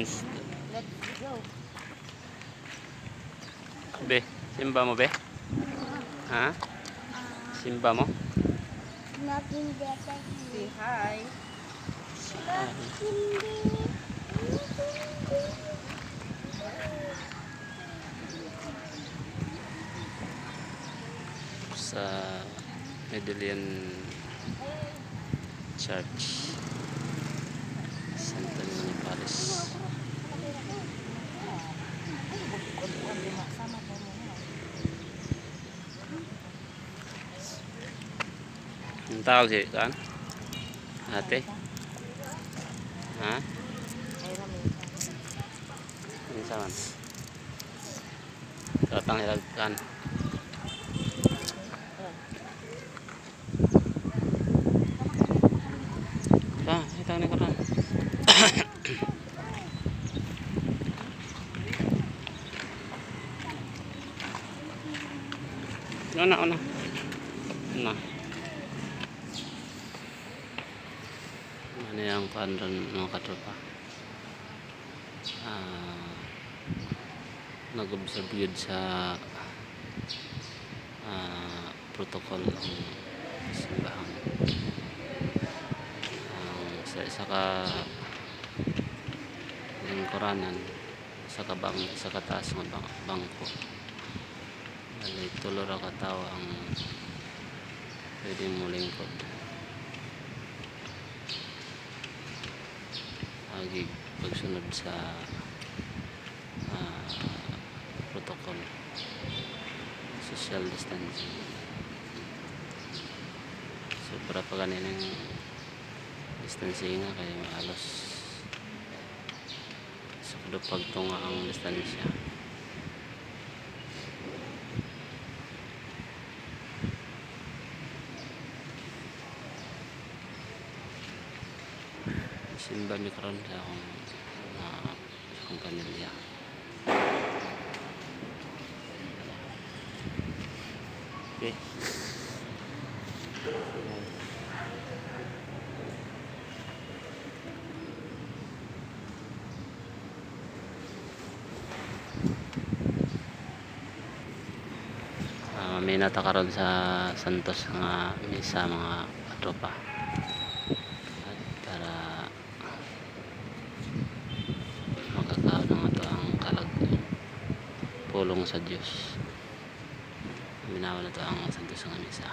Means, Let's go. be, simba mo be? Ha? Simba mo? Nothing better. Say hi. Sa Medellin Church, Santo Niño Paris. Ang tawag siya kan? Ate? Ha? Minsan man. Katang hilagkan. Ito ni karon. Una. Ano yung kanron mga katropa? Nag-observe yun sa protocol ng simbahan. Sa isa ka lingkuranan, sa kataas ng bangko. Dali tulo ra ka tao ang pwede mo lingkod. Agig pagsunod sa protocol, social distancing. Sobra pa kaninang distancing nga kaya alos sa pagtunga ang distansya. Simba mikron sa akong pamilya. Okay. May natakaroon sa Santos nga misa mga tropa. At para makakaon ng ito ang pulong sa Diyos. Minawa na ito ang Santos nga misa.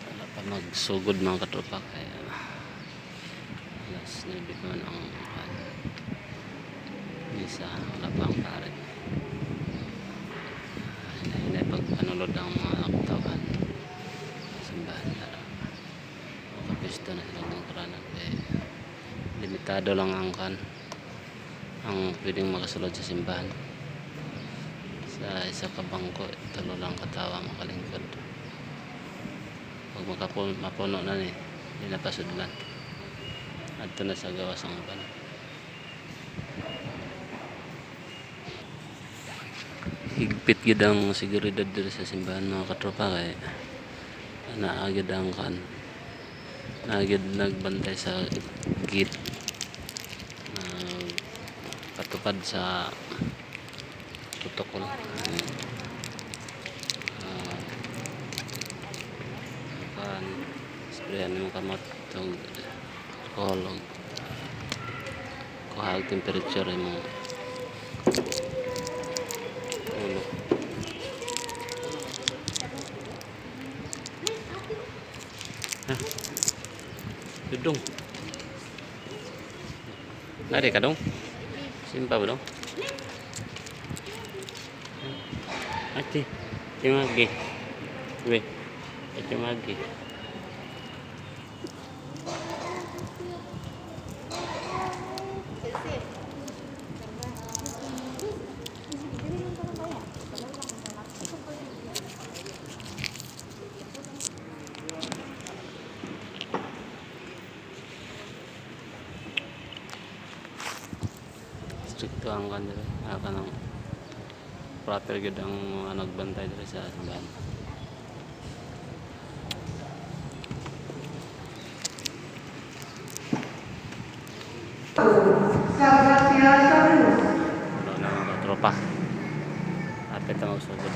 Wala pa magsugod mga katropa kaya alas 9 naman ang misa. Wala pa ang pare. Hinay pagpanulod ang mga katawan simbahan para makapisto na silang ng karanan kaya limitado lang ang pwedeng makasulod sa simbahan. Sa isa ka bangko, tulo lang katawa makalingkod. Pag mapuno na ni, hindi na pasudlan. Adto na sa gawas ang pan. Higpit gid ang seguridad dito sa simbahan mga katropa kay naagid ang naagid nagbantay sa gate patupad sa protocol. Sprayan mo kamot tong alcohol kuhag temperature mo ulo. Dudong nari ka dong simpa ba dong ati timagi we timagi stricto ang kanila kanang proper gud ang mga nagbantay dito sa simbahan. Wala na mga tropa. Kapit na magsugod.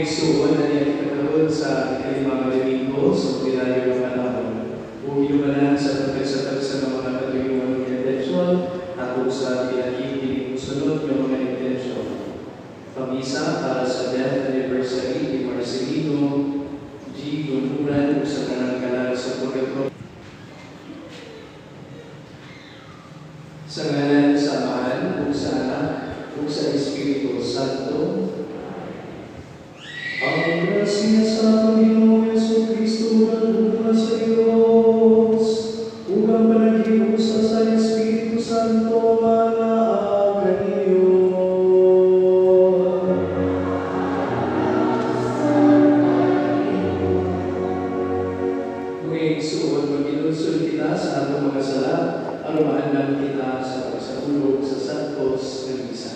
Panginoon na niyang ipanahon sa ikalimang linggo sa ordinaryo ng panahon. Umilumanan sa pagkagsatagsa ng mga katuyuan ng intensyon at kung sa pinagiging sunod ng mga intensyon. Pamisa para sa death anniversary ni Marcelino G. Gumuran sa kanang-kanang sa pagkakro. Sa ngalan sa Amahan, kung sa Anak, kung sa Espiritu Santo. Ang grasya sa Panginoong Jesucristo na lumabas sa Diyos, upang panaghiusa sa Espiritu Santo manaakan niyo. Ngayong suon, mag-ilusod kita sa atong mga sala, arumahan lang kita sa pagsahulog sa santos ng isa.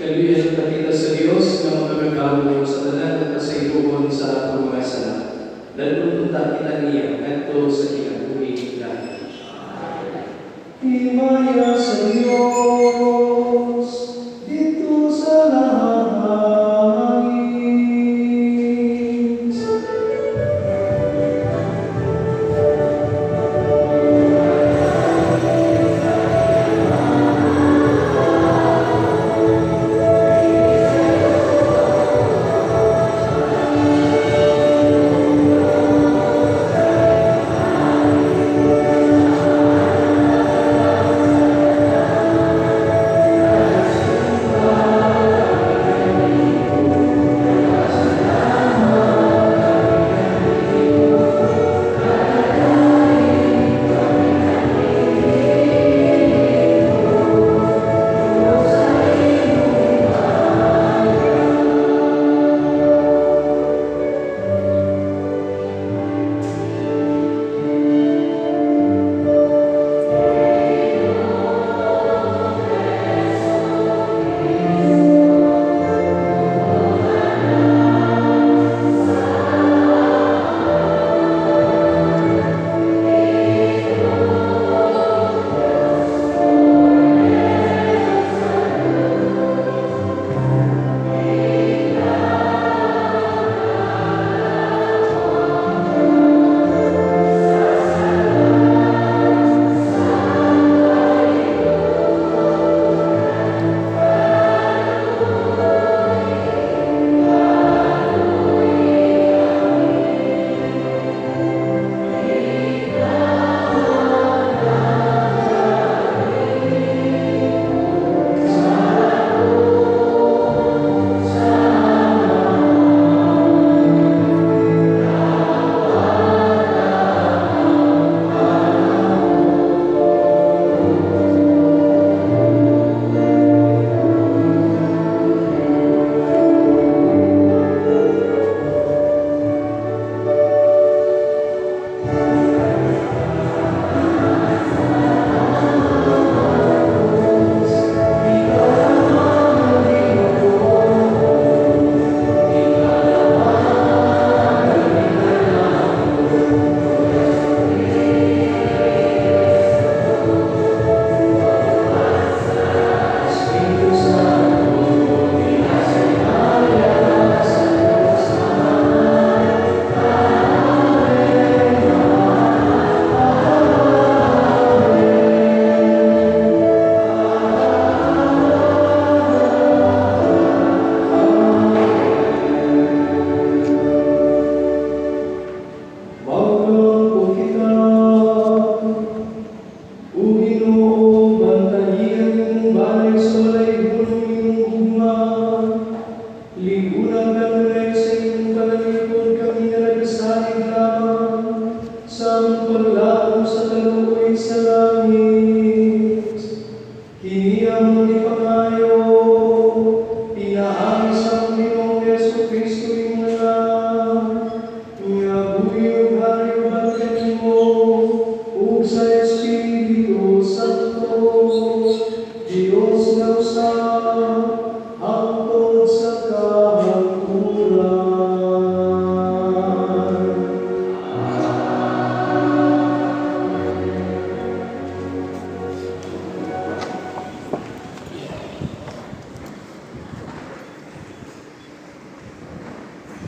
Kaluyan kita sa Diyos na makagagawa sa tanan at sa iluhon sa atong mga sala. Lalo punta kita niya kanto sa kinabuhi dahil. Himaya sa Diyos dito sa langit.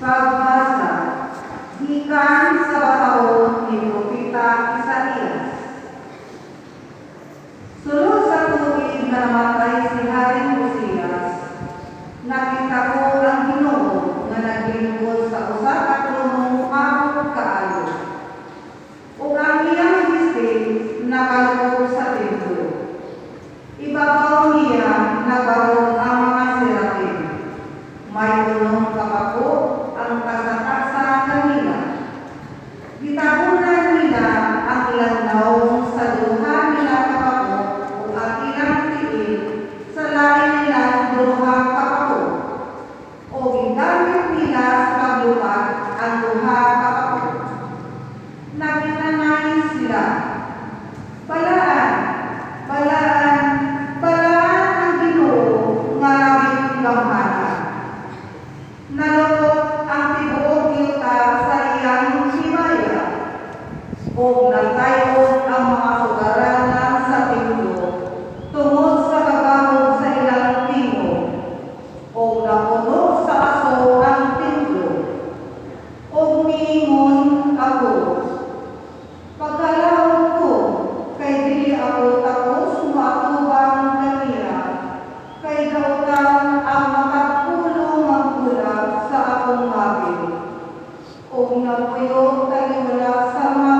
Pagbasa, gikan sa batahon ni Propeta Isaias. Sulod sa tuig na namatay si Haring Osias, nakita ko ang Ginoo nga naglingkod sa usa ka trunong mabot kaayo. Ug ang iyang bisig nakalukod sa templo. Ibabaw niya nabarog ang mga serafim. May unong kapako ang kasakasa kanila. Gitabunan nila ang ilang naong sa duha nila kapako o ang ilang tiil sa lain nilang duha kapako. O ginamit nila sa paglupad ang duha kapako. Naginanay sila. Balaan, balaan, balaan ang Ginoo nga labing gamhanan. Nalukot ang tibuok yuta sa iyang himaya, o nagtayog ang mga sugaranan sa templo tungod sa kagahog sa ilang tingog, o napuno sa aso ang templo, o niingon ako. Pagkalawag ko, kay dili ako tapos matubang kanila, kay daotan ang makapulong magbulag sa akong mabil. O napuyo taliwala sa mga